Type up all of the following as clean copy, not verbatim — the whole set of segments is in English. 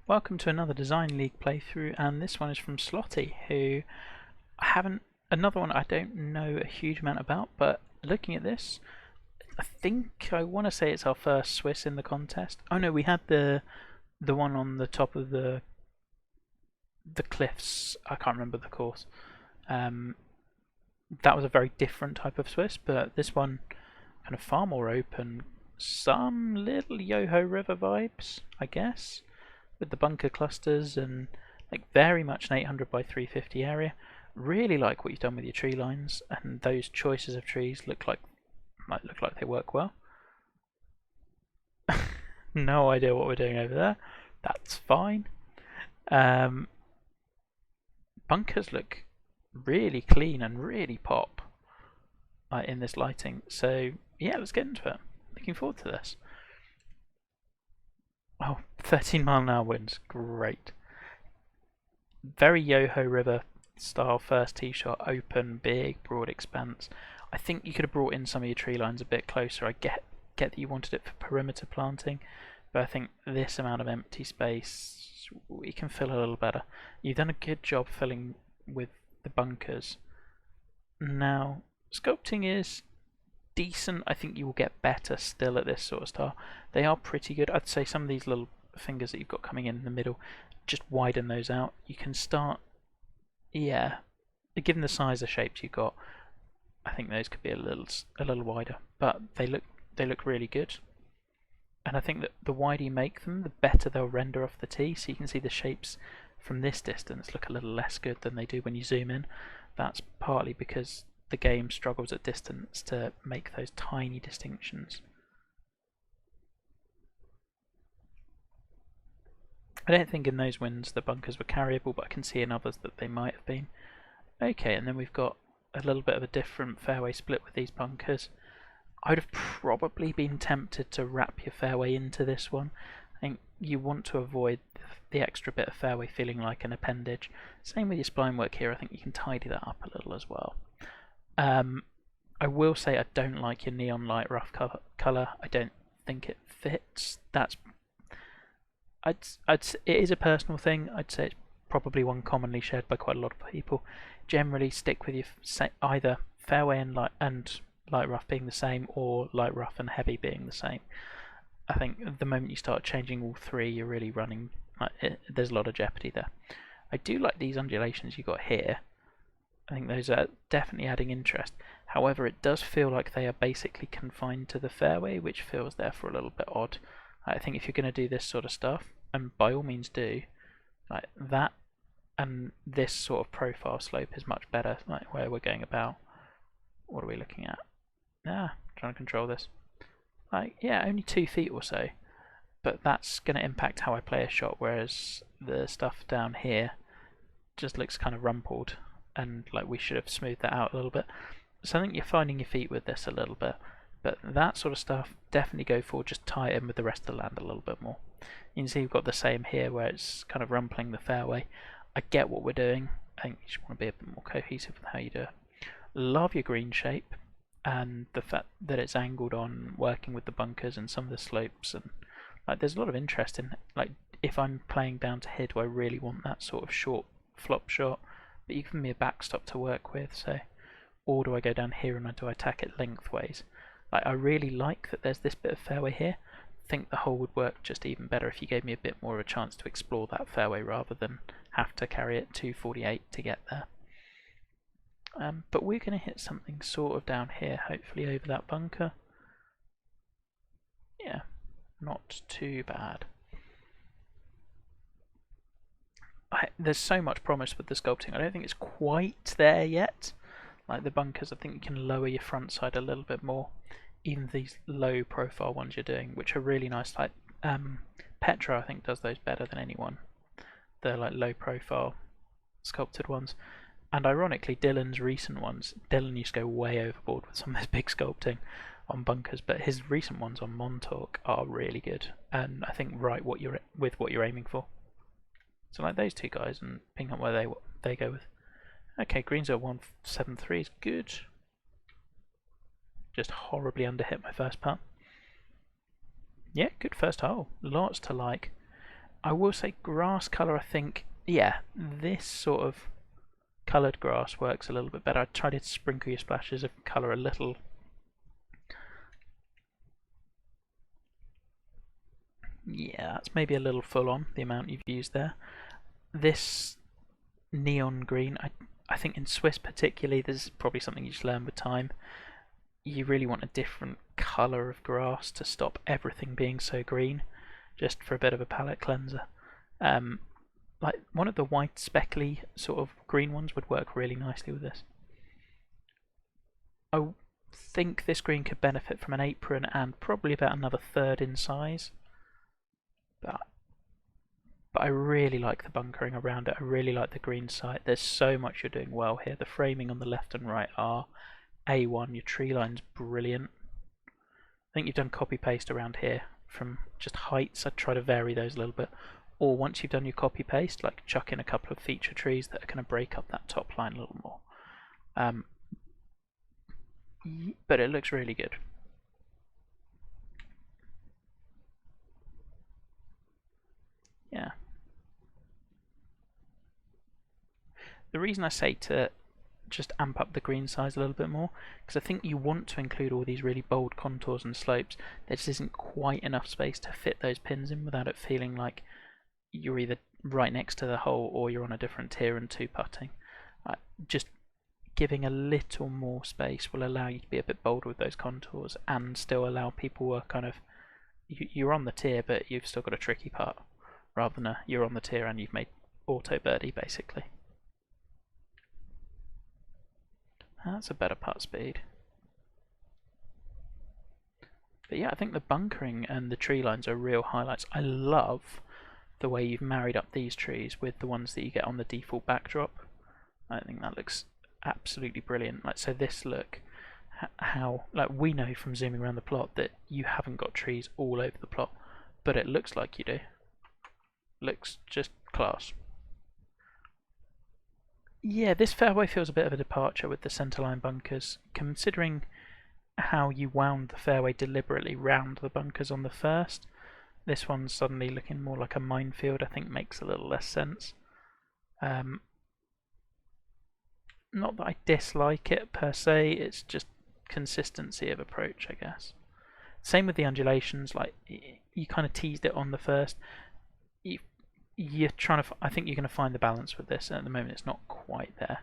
Welcome to another Design League playthrough, and this one is from Slottie, who I haven't, another one I don't know a huge amount about, but looking at this, I think I want to say it's our first Swiss in the contest. Oh no, we had the one on the top of the cliffs. I can't remember the course. That was a very different type of Swiss, but this one kind of far more open. Some little Yoho River vibes, I guess, with the bunker clusters and like very much an 800 by 350 area. Really like what you've done with your tree lines, and those choices of trees might look like they work well. No idea what we're doing over there. That's fine. Bunkers look really clean and really pop in this lighting. So yeah, let's get into it. Looking forward to this. Oh, 13-mile-an-hour winds, great. Very Yoho River style first tee shot, open, big, broad expanse. I think you could have brought in some of your tree lines a bit closer. I get that you wanted it for perimeter planting, but I think this amount of empty space we can fill a little better. You've done a good job filling with the bunkers. Now, sculpting is decent. I think you will get better still at this sort of style. They are pretty good. I'd say some of these little fingers that you've got coming in the middle, just widen those out. You can start, yeah, given the size of shapes you've got, I think those could be a little wider, but they look really good. And I think that the wider you make them, the better they'll render off the tee. So you can see the shapes from this distance look a little less good than they do when you zoom in. That's partly because the game struggles at distance to make those tiny distinctions. I don't think in those winds the bunkers were carryable, but I can see in others that they might have been. Okay, and then we've got a little bit of a different fairway split with these bunkers. I would have probably been tempted to wrap your fairway into this one. I think you want to avoid the extra bit of fairway feeling like an appendage. Same with your spline work here. I think you can tidy that up a little as well. I will say I don't like your neon light rough colour. I don't think it fits. It is a personal thing. I'd say it's probably one commonly shared by quite a lot of people. Generally, stick with your either fairway and light rough being the same, or light rough and heavy being the same. I think the moment you start changing all three, you're really running. There's a lot of jeopardy there. I do like these undulations you got here. I think those are definitely adding interest. However, it does feel like they are basically confined to the fairway, which feels therefore a little bit odd. I think if you're going to do this sort of stuff, and by all means do, like that and this sort of profile slope is much better, like where we're going about. What are we looking at? Trying to control this. Like, yeah, only 2 feet or so, but that's going to impact how I play a shot, whereas the stuff down here just looks kind of rumpled, and like we should have smoothed that out a little bit. So I think you're finding your feet with this a little bit, but that sort of stuff, definitely go for just tie it in with the rest of the land a little bit more. You can see we've got the same here where it's kind of rumpling the fairway. I get what we're doing. I think you just want to be a bit more cohesive with how you do it. Love your green shape and the fact that it's angled on working with the bunkers and some of the slopes, and like there's a lot of interest in like if I'm playing down to here, do I really want that sort of short flop shot? But you've given me a backstop to work with, so or do I go down here and do I attack it lengthways? Like I really like that there's this bit of fairway here. I think the hole would work just even better if you gave me a bit more of a chance to explore that fairway rather than have to carry it 248 to get there. But we're going to hit something sort of down here, hopefully over that bunker. Yeah, not too bad. There's so much promise with the sculpting. I don't think it's quite there yet. Like the bunkers, I think you can lower your front side a little bit more. Even these low profile ones you're doing, which are really nice. Like Petra, I think, does those better than anyone. They're like low profile sculpted ones. And ironically, Dylan's recent ones, Dylan used to go way overboard with some of his big sculpting on bunkers, but his recent ones on Montauk are really good, and I think right what you're aiming for. So like those two guys, and ping up where they go with. Okay, greens are 173 is good. Just horribly underhit my first putt. Yeah, good first hole. Lots to like. I will say grass colour, I think, yeah, this sort of coloured grass works a little bit better. I tried to sprinkle your splashes of colour a little. Yeah, that's maybe a little full on, the amount you've used there. This neon green, I think in Swiss particularly, this is probably something you just learn with time. You really want a different colour of grass to stop everything being so green, just for a bit of a palette cleanser. Like one of the white speckly sort of green ones would work really nicely with this. I think this green could benefit from an apron and probably about another third in size. But I really like the bunkering around it. I really like the green site. There's so much you're doing well here. The framing on the left and right are A1. Your tree line's brilliant. I think you've done copy paste around here from just heights. I'd try to vary those a little bit. Or once you've done your copy paste, like chuck in a couple of feature trees that are going to break up that top line a little more. But it looks really good. Yeah. The reason I say to just amp up the green size a little bit more, because I think you want to include all these really bold contours and slopes. There just isn't quite enough space to fit those pins in without it feeling like you're either right next to the hole or you're on a different tier and two putting. Just giving a little more space will allow you to be a bit bolder with those contours and still allow people who are kind of, you're on the tier but you've still got a tricky putt, rather than you're on the tier and you've made auto birdie basically. That's a better putt speed. But yeah, I think the bunkering and the tree lines are real highlights. I love the way you've married up these trees with the ones that you get on the default backdrop. I think that looks absolutely brilliant. Like, so this look, how, like, we know from zooming around the plot that you haven't got trees all over the plot, but it looks like you do. Looks just class. Yeah, this fairway feels a bit of a departure with the centerline bunkers, considering how you wound the fairway deliberately round the bunkers on the first. This one's suddenly looking more like a minefield. I think makes a little less sense. Not that I dislike it per se, it's just consistency of approach, I guess. Same with the undulations, like you kind of teased it on the first. You're trying to, I think you're going to find the balance with this, and at the moment it's not quite there.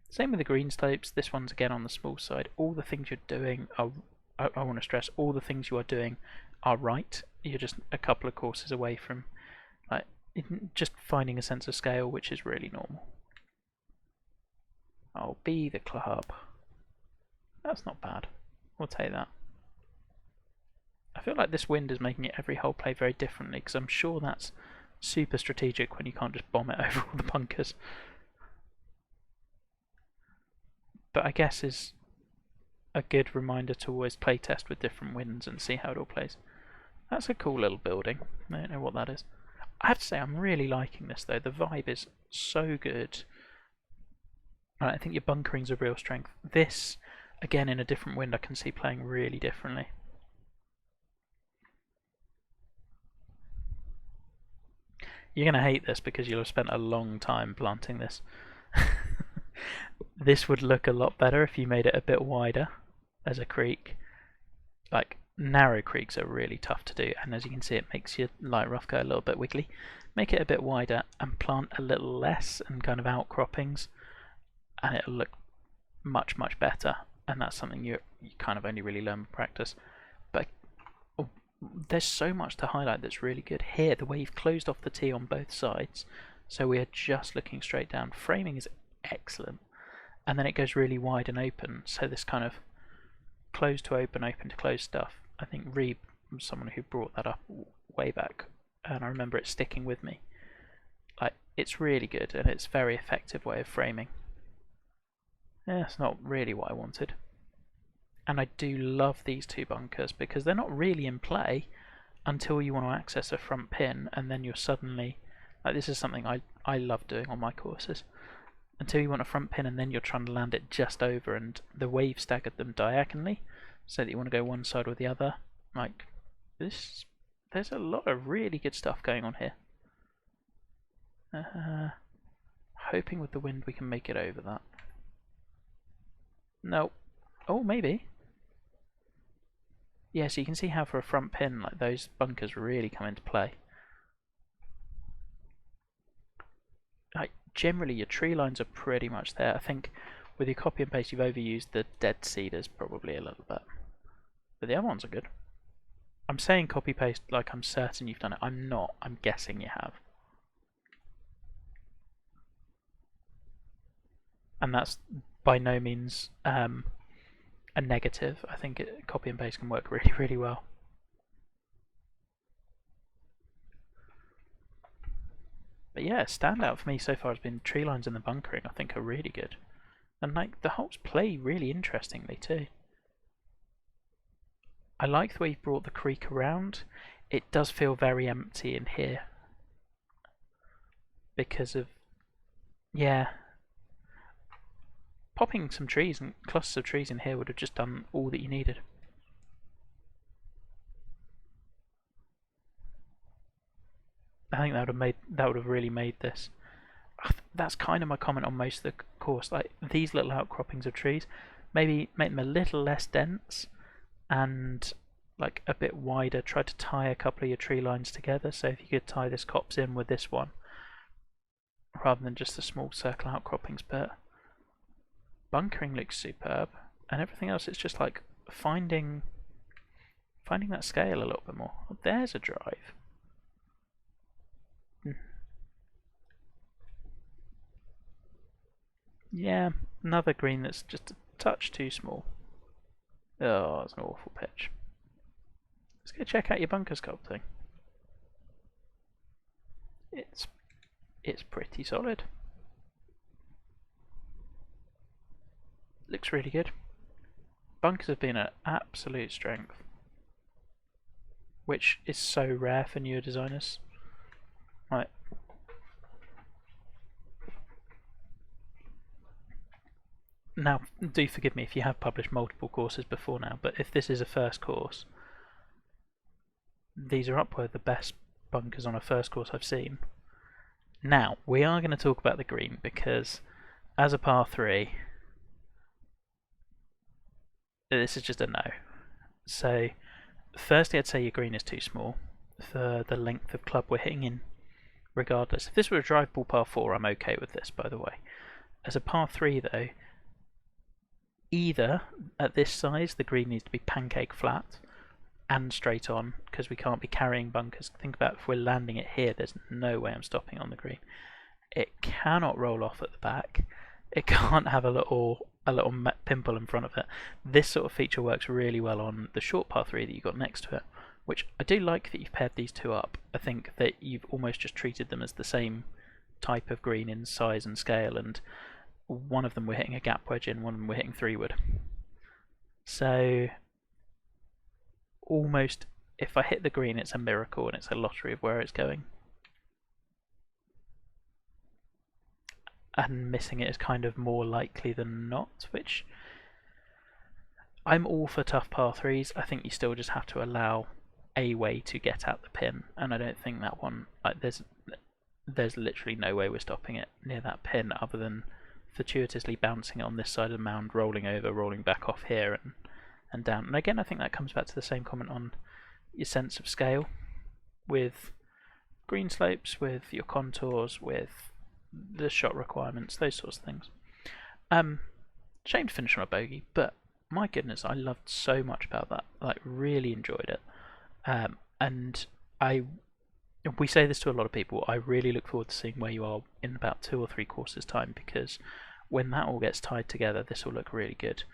Same with the green slopes, this one's again on the small side. All the things you're doing are, I want to stress, all the things you are doing are right. You're just a couple of courses away from like just finding a sense of scale, which is really normal. I'll be the club. That's not bad. We'll take that. I feel like this wind is making it every hole play very differently, because I'm sure that's super strategic when you can't just bomb it over all the bunkers. But I guess is a good reminder to always play test with different winds and see how it all plays. That's a cool little building. I don't know what that is. I have to say I'm really liking this though. The vibe is so good. I think your bunkering's a real strength. This, again in a different wind, I can see playing really differently. You're going to hate this because you'll have spent a long time planting this. This would look a lot better if you made it a bit wider as a creek. Like, narrow creeks are really tough to do, and as you can see it makes your light rough go a little bit wiggly. Make it a bit wider and plant a little less and kind of outcroppings, and it'll look much better, and that's something you kind of only really learn with practice. But there's so much to highlight that's really good here. The way you've closed off the tee on both sides, so we are just looking straight down. Framing is excellent, and then it goes really wide and open, so this kind of closed to open, open to closed stuff. I think Reeb was someone who brought that up way back, and I remember it sticking with me. Like, it's really good, and it's a very effective way of framing. Yeah, it's not really what I wanted. And I do love these two bunkers because they're not really in play until you want to access a front pin, and then you're suddenly, like, this is something I love doing on my courses. Until you want a front pin and then you're trying to land it just over, and the way you've staggered them diagonally so that you want to go one side or the other. Like, there's a lot of really good stuff going on here. Hoping with the wind we can make it over that. No. Oh, maybe. Yeah, so you can see how for a front pin, like those bunkers really come into play. Like generally, your tree lines are pretty much there. I think with your copy and paste, you've overused the dead cedars probably a little bit, but the other ones are good. I'm saying copy paste like I'm certain you've done it. I'm not. I'm guessing you have. And that's by no means a negative. I think copy and paste can work really, really well. But yeah, standout for me so far has been tree lines and the bunkering. I think are really good, and like the holes play really interestingly too. I like the way you've brought the creek around. It does feel very empty in here because of, yeah, popping some trees and clusters of trees in here would have just done all that you needed. I think that would have really made this. That's kind of my comment on most of the course. Like these little outcroppings of trees, maybe make them a little less dense and like a bit wider. Try to tie a couple of your tree lines together. So if you could tie this copse in with this one, rather than just the small circle outcroppings. But bunkering looks superb, and everything else it's just like finding that scale a little bit more. Oh, there's a drive. Yeah, another green that's just a touch too small. Oh, it's an awful pitch. Let's go check out your bunker sculpting. It's pretty solid. Looks really good. Bunkers have been an absolute strength, which is so rare for newer designers. Right. Now, do forgive me if you have published multiple courses before now, but if this is a first course, these are up with the best bunkers on a first course I've seen. Now, we are going to talk about the green because as a par 3, this is just a no. So, firstly, I'd say your green is too small for the length of club we're hitting in, regardless. If this were a drive ball par 4, I'm okay with this, by the way. As a par 3, though, either at this size, the green needs to be pancake flat and straight on, because we can't be carrying bunkers. Think about if we're landing it here, there's no way I'm stopping on the green. It cannot roll off at the back. It can't have a little pimple in front of it. This sort of feature works really well on the short par 3 that you've got next to it, which I do like that you've paired these two up. I think that you've almost just treated them as the same type of green in size and scale, and one of them we're hitting a gap wedge in, one of them we're hitting 3-wood. So almost, if I hit the green, it's a miracle and it's a lottery of where it's going. And missing it is kind of more likely than not, which I'm all for tough par 3s. I think you still just have to allow a way to get at the pin, and I don't think that one, like, there's literally no way we're stopping it near that pin other than fortuitously bouncing it on this side of the mound, rolling over, rolling back off here and down. And again, I think that comes back to the same comment on your sense of scale with green slopes, with your contours, with the shot requirements, those sorts of things. Shame to finish on a bogey, but my goodness, I loved so much about that. Like, really enjoyed it. And we say this to a lot of people, I really look forward to seeing where you are in about 2 or 3 courses time, because when that all gets tied together, this will look really good.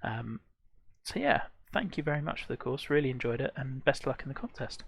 So yeah, thank you very much for the course, really enjoyed it, and best of luck in the contest.